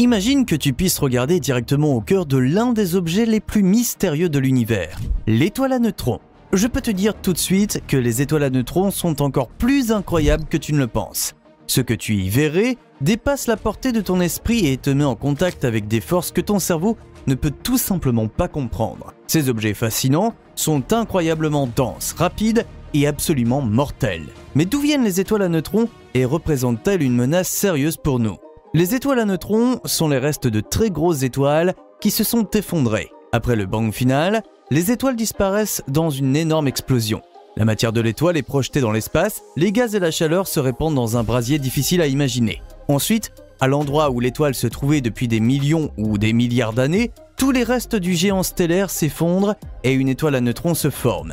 Imagine que tu puisses regarder directement au cœur de l'un des objets les plus mystérieux de l'univers, l'étoile à neutrons. Je peux te dire tout de suite que les étoiles à neutrons sont encore plus incroyables que tu ne le penses. Ce que tu y verrais dépasse la portée de ton esprit et te met en contact avec des forces que ton cerveau ne peut tout simplement pas comprendre. Ces objets fascinants sont incroyablement denses, rapides et absolument mortels. Mais d'où viennent les étoiles à neutrons et représentent-elles une menace sérieuse pour nous? Les étoiles à neutrons sont les restes de très grosses étoiles qui se sont effondrées. Après le bang final, les étoiles disparaissent dans une énorme explosion. La matière de l'étoile est projetée dans l'espace, les gaz et la chaleur se répandent dans un brasier difficile à imaginer. Ensuite, à l'endroit où l'étoile se trouvait depuis des millions ou des milliards d'années, tous les restes du géant stellaire s'effondrent et une étoile à neutrons se forme.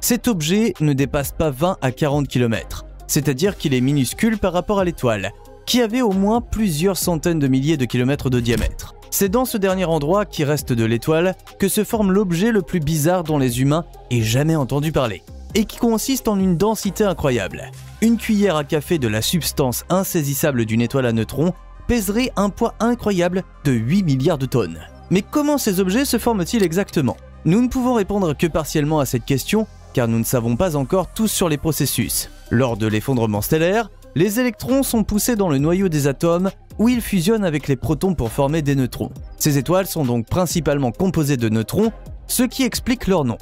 Cet objet ne dépasse pas 20 à 40 km, c'est-à-dire qu'il est minuscule par rapport à l'étoile, qui avait au moins plusieurs centaines de milliers de kilomètres de diamètre. C'est dans ce dernier endroit qui reste de l'étoile que se forme l'objet le plus bizarre dont les humains aient jamais entendu parler, et qui consiste en une densité incroyable. Une cuillère à café de la substance insaisissable d'une étoile à neutrons pèserait un poids incroyable de 8 milliards de tonnes. Mais comment ces objets se forment-ils exactement? Nous ne pouvons répondre que partiellement à cette question, car nous ne savons pas encore tout sur les processus. Lors de l'effondrement stellaire, les électrons sont poussés dans le noyau des atomes où ils fusionnent avec les protons pour former des neutrons. Ces étoiles sont donc principalement composées de neutrons, ce qui explique leur nom.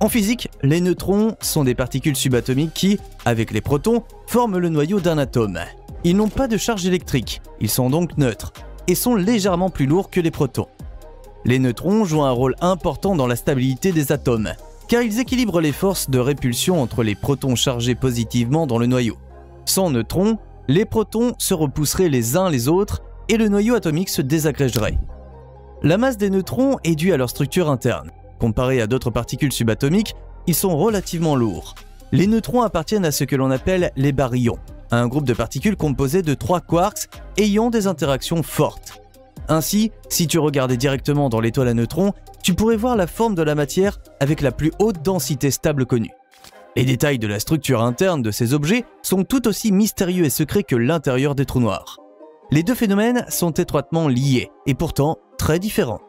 En physique, les neutrons sont des particules subatomiques qui, avec les protons, forment le noyau d'un atome. Ils n'ont pas de charge électrique, ils sont donc neutres, et sont légèrement plus lourds que les protons. Les neutrons jouent un rôle important dans la stabilité des atomes, car ils équilibrent les forces de répulsion entre les protons chargés positivement dans le noyau. Sans neutrons, les protons se repousseraient les uns les autres et le noyau atomique se désagrégerait. La masse des neutrons est due à leur structure interne. Comparés à d'autres particules subatomiques, ils sont relativement lourds. Les neutrons appartiennent à ce que l'on appelle les baryons, un groupe de particules composé de 3 quarks ayant des interactions fortes. Ainsi, si tu regardais directement dans l'étoile à neutrons, tu pourrais voir la forme de la matière avec la plus haute densité stable connue. Les détails de la structure interne de ces objets sont tout aussi mystérieux et secrets que l'intérieur des trous noirs. Les deux phénomènes sont étroitement liés et pourtant très différents.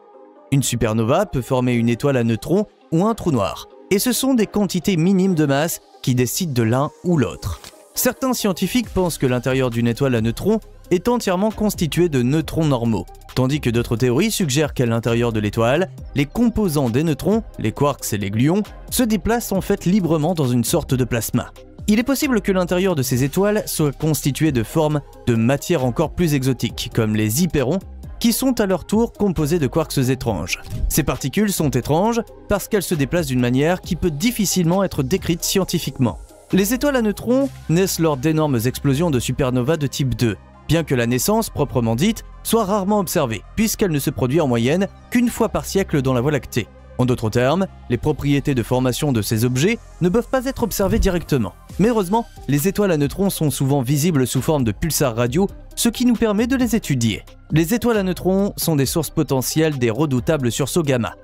Une supernova peut former une étoile à neutrons ou un trou noir, et ce sont des quantités minimes de masse qui décident de l'un ou l'autre. Certains scientifiques pensent que l'intérieur d'une étoile à neutrons est entièrement constitué de neutrons normaux, tandis que d'autres théories suggèrent qu'à l'intérieur de l'étoile, les composants des neutrons, les quarks et les gluons, se déplacent en fait librement dans une sorte de plasma. Il est possible que l'intérieur de ces étoiles soit constitué de formes de matière encore plus exotiques, comme les hyperons, qui sont à leur tour composés de quarks étranges. Ces particules sont étranges parce qu'elles se déplacent d'une manière qui peut difficilement être décrite scientifiquement. Les étoiles à neutrons naissent lors d'énormes explosions de supernovas de type 2, bien que la naissance, proprement dite, soit rarement observée, puisqu'elle ne se produit en moyenne qu'une fois par siècle dans la Voie lactée. En d'autres termes, les propriétés de formation de ces objets ne peuvent pas être observées directement. Mais heureusement, les étoiles à neutrons sont souvent visibles sous forme de pulsars radio, ce qui nous permet de les étudier. Les étoiles à neutrons sont des sources potentielles des redoutables sursauts gamma.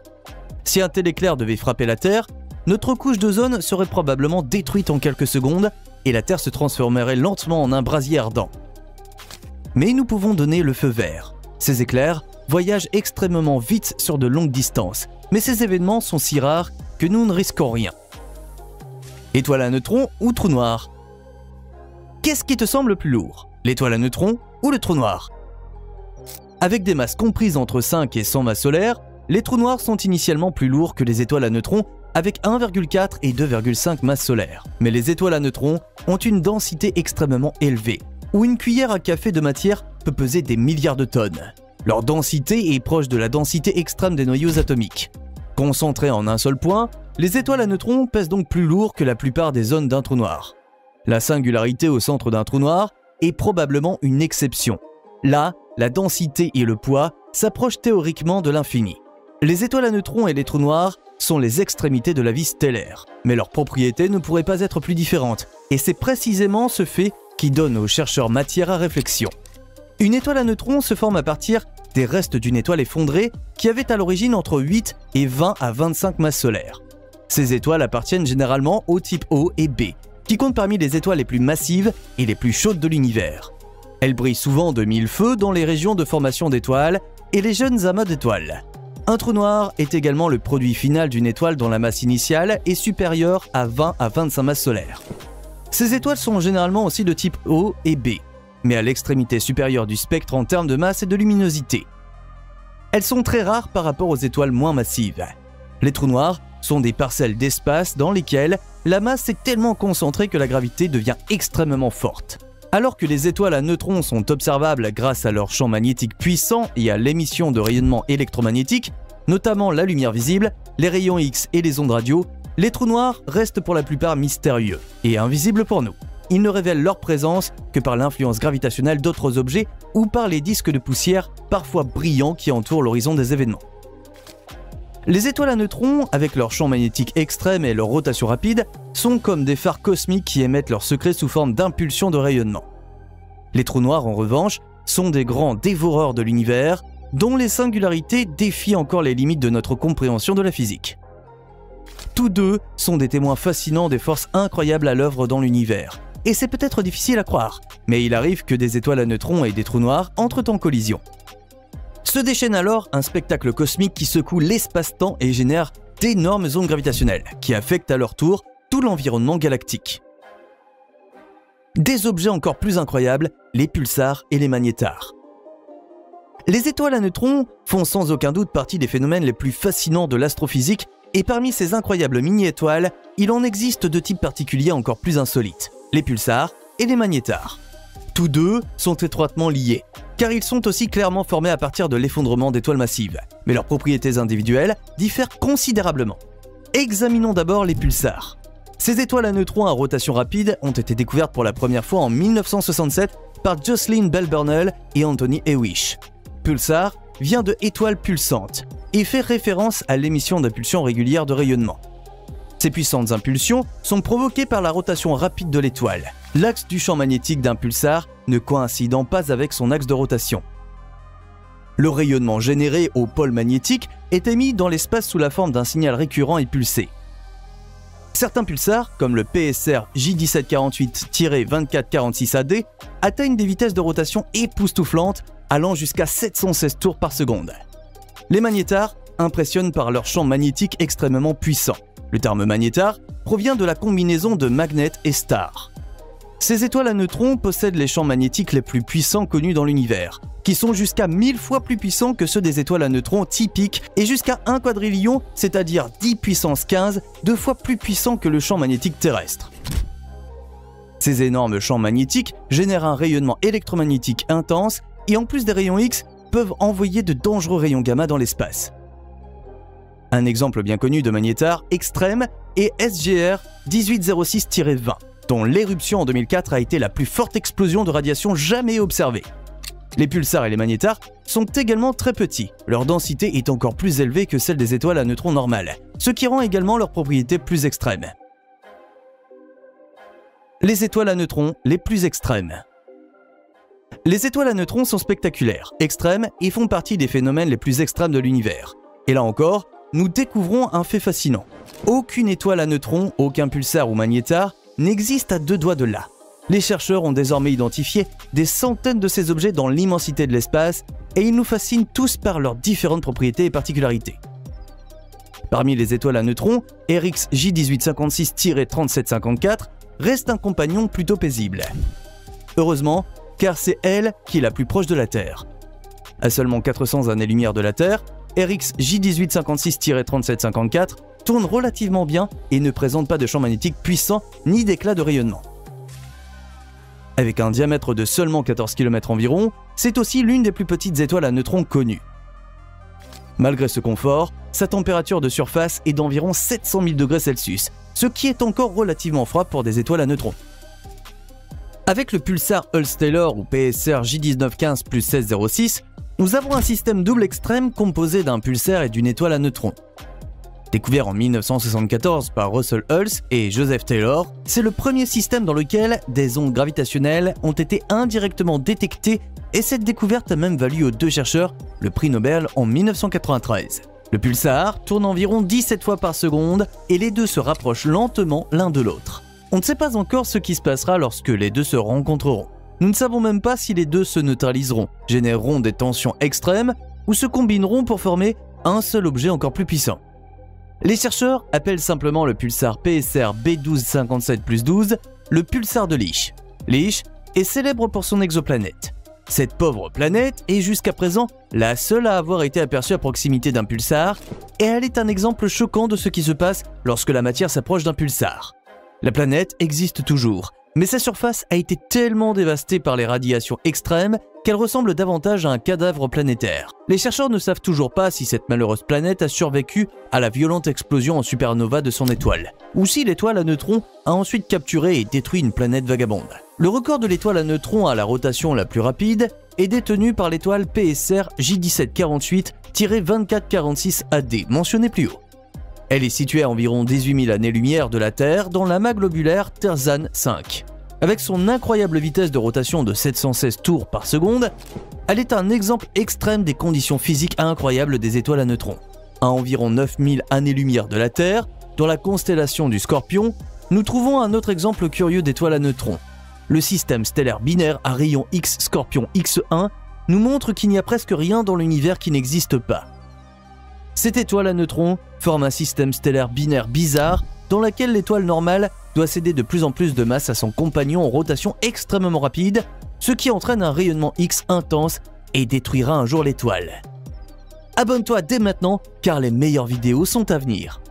Si un tel éclair devait frapper la Terre, notre couche d'ozone serait probablement détruite en quelques secondes et la Terre se transformerait lentement en un brasier ardent. Mais nous pouvons donner le feu vert. Ces éclairs voyagent extrêmement vite sur de longues distances, mais ces événements sont si rares que nous ne risquons rien. Étoile à neutrons ou trou noir? Qu'est-ce qui te semble plus lourd? L'étoile à neutrons ou le trou noir? Avec des masses comprises entre 5 et 100 masses solaires, les trous noirs sont initialement plus lourds que les étoiles à neutrons avec 1,4 et 2,5 masses solaires. Mais les étoiles à neutrons ont une densité extrêmement élevée, où une cuillère à café de matière peut peser des milliards de tonnes. Leur densité est proche de la densité extrême des noyaux atomiques. Concentrées en un seul point, les étoiles à neutrons pèsent donc plus lourd que la plupart des zones d'un trou noir. La singularité au centre d'un trou noir est probablement une exception. Là, la densité et le poids s'approchent théoriquement de l'infini. Les étoiles à neutrons et les trous noirs sont les extrémités de la vie stellaire, mais leurs propriétés ne pourraient pas être plus différentes, et c'est précisément ce fait qui donne aux chercheurs matière à réflexion. Une étoile à neutrons se forme à partir des restes d'une étoile effondrée qui avait à l'origine entre 8 et 20 à 25 masses solaires. Ces étoiles appartiennent généralement au type O et B, qui comptent parmi les étoiles les plus massives et les plus chaudes de l'univers. Elle brille souvent de mille feux dans les régions de formation d'étoiles et les jeunes amas d'étoiles. Un trou noir est également le produit final d'une étoile dont la masse initiale est supérieure à 20 à 25 masses solaires. Ces étoiles sont généralement aussi de type O et B, mais à l'extrémité supérieure du spectre en termes de masse et de luminosité. Elles sont très rares par rapport aux étoiles moins massives. Les trous noirs sont des parcelles d'espace dans lesquelles la masse est tellement concentrée que la gravité devient extrêmement forte. Alors que les étoiles à neutrons sont observables grâce à leur champ magnétique puissant et à l'émission de rayonnements électromagnétiques, notamment la lumière visible, les rayons X et les ondes radio, les trous noirs restent pour la plupart mystérieux et invisibles pour nous. Ils ne révèlent leur présence que par l'influence gravitationnelle d'autres objets ou par les disques de poussière parfois brillants qui entourent l'horizon des événements. Les étoiles à neutrons, avec leur champ magnétique extrême et leur rotation rapide, sont comme des phares cosmiques qui émettent leurs secrets sous forme d'impulsions de rayonnement. Les trous noirs, en revanche, sont des grands dévoreurs de l'univers, dont les singularités défient encore les limites de notre compréhension de la physique. Tous deux sont des témoins fascinants des forces incroyables à l'œuvre dans l'univers. Et c'est peut-être difficile à croire, mais il arrive que des étoiles à neutrons et des trous noirs entrent en collision. Se déchaîne alors un spectacle cosmique qui secoue l'espace-temps et génère d'énormes ondes gravitationnelles, qui affectent à leur tour tout l'environnement galactique. Des objets encore plus incroyables, les pulsars et les magnétars. Les étoiles à neutrons font sans aucun doute partie des phénomènes les plus fascinants de l'astrophysique, et parmi ces incroyables mini-étoiles, il en existe deux types particuliers encore plus insolites, les pulsars et les magnétars. Tous deux sont étroitement liés, car ils sont aussi clairement formés à partir de l'effondrement d'étoiles massives, mais leurs propriétés individuelles diffèrent considérablement. Examinons d'abord les pulsars. Ces étoiles à neutrons à rotation rapide ont été découvertes pour la première fois en 1967 par Jocelyn Bell Burnell et Anthony Hewish. Pulsar vient de étoile pulsante et fait référence à l'émission d'impulsions régulières de rayonnement. Ces puissantes impulsions sont provoquées par la rotation rapide de l'étoile, l'axe du champ magnétique d'un pulsar ne coïncidant pas avec son axe de rotation. Le rayonnement généré au pôle magnétique est émis dans l'espace sous la forme d'un signal récurrent et pulsé. Certains pulsars, comme le PSR J1748-2446AD, atteignent des vitesses de rotation époustouflantes allant jusqu'à 716 tours par seconde. Les magnétars impressionnent par leur champ magnétique extrêmement puissant. Le terme magnétar provient de la combinaison de magnet et star. Ces étoiles à neutrons possèdent les champs magnétiques les plus puissants connus dans l'univers, qui sont jusqu'à 1000 fois plus puissants que ceux des étoiles à neutrons typiques et jusqu'à 1 quadrillion, c'est-à-dire 10 puissance 15, 2 fois plus puissants que le champ magnétique terrestre. Ces énormes champs magnétiques génèrent un rayonnement électromagnétique intense et en plus des rayons X, peuvent envoyer de dangereux rayons gamma dans l'espace. Un exemple bien connu de magnétar extrême est SGR 1806-20, dont l'éruption en 2004 a été la plus forte explosion de radiation jamais observée. Les pulsars et les magnétars sont également très petits, leur densité est encore plus élevée que celle des étoiles à neutrons normales, ce qui rend également leurs propriétés plus extrêmes. Les étoiles à neutrons les plus extrêmes. Les étoiles à neutrons sont spectaculaires, extrêmes et font partie des phénomènes les plus extrêmes de l'univers. Et là encore, nous découvrons un fait fascinant. Aucune étoile à neutrons, aucun pulsar ou magnétar n'existe à 2 doigts de là. Les chercheurs ont désormais identifié des centaines de ces objets dans l'immensité de l'espace et ils nous fascinent tous par leurs différentes propriétés et particularités. Parmi les étoiles à neutrons, RX J1856-3754 reste un compagnon plutôt paisible. Heureusement, car c'est elle qui est la plus proche de la Terre. À seulement 400 années-lumière de la Terre, RX J1856-3754 tourne relativement bien et ne présente pas de champ magnétique puissant ni d'éclat de rayonnement. Avec un diamètre de seulement 14 km environ, c'est aussi l'une des plus petites étoiles à neutrons connues. Malgré ce confort, sa température de surface est d'environ 700 000 degrés Celsius, ce qui est encore relativement froid pour des étoiles à neutrons. Avec le pulsar Hulse-Taylor ou PSR J1915+1606, nous avons un système double extrême composé d'un pulsar et d'une étoile à neutrons. Découvert en 1974 par Russell Hulse et Joseph Taylor, c'est le premier système dans lequel des ondes gravitationnelles ont été indirectement détectées et cette découverte a même valu aux 2 chercheurs le prix Nobel en 1993. Le pulsar tourne environ 17 fois par seconde et les deux se rapprochent lentement l'un de l'autre. On ne sait pas encore ce qui se passera lorsque les deux se rencontreront. Nous ne savons même pas si les deux se neutraliseront, généreront des tensions extrêmes ou se combineront pour former un seul objet encore plus puissant. Les chercheurs appellent simplement le pulsar PSR B1257+12 le pulsar de Licht. Licht est célèbre pour son exoplanète. Cette pauvre planète est jusqu'à présent la seule à avoir été aperçue à proximité d'un pulsar, et elle est un exemple choquant de ce qui se passe lorsque la matière s'approche d'un pulsar. La planète existe toujours, mais sa surface a été tellement dévastée par les radiations extrêmes qu'elle ressemble davantage à un cadavre planétaire. Les chercheurs ne savent toujours pas si cette malheureuse planète a survécu à la violente explosion en supernova de son étoile, ou si l'étoile à neutrons a ensuite capturé et détruit une planète vagabonde. Le record de l'étoile à neutrons à la rotation la plus rapide est détenu par l'étoile PSR J1748-2446 AD, mentionnée plus haut. Elle est située à environ 18 000 années-lumière de la Terre dans l'amas globulaire Tarzan 5. Avec son incroyable vitesse de rotation de 716 tours par seconde, elle est un exemple extrême des conditions physiques incroyables des étoiles à neutrons. À environ 9000 années-lumière de la Terre, dans la constellation du Scorpion, nous trouvons un autre exemple curieux d'étoile à neutrons. Le système stellaire binaire à rayon X Scorpion X1 nous montre qu'il n'y a presque rien dans l'univers qui n'existe pas. Cette étoile à neutrons forme un système stellaire binaire bizarre dans lequel l'étoile normale doit céder de plus en plus de masse à son compagnon en rotation extrêmement rapide, ce qui entraîne un rayonnement X intense et détruira un jour l'étoile. Abonne-toi dès maintenant car les meilleures vidéos sont à venir.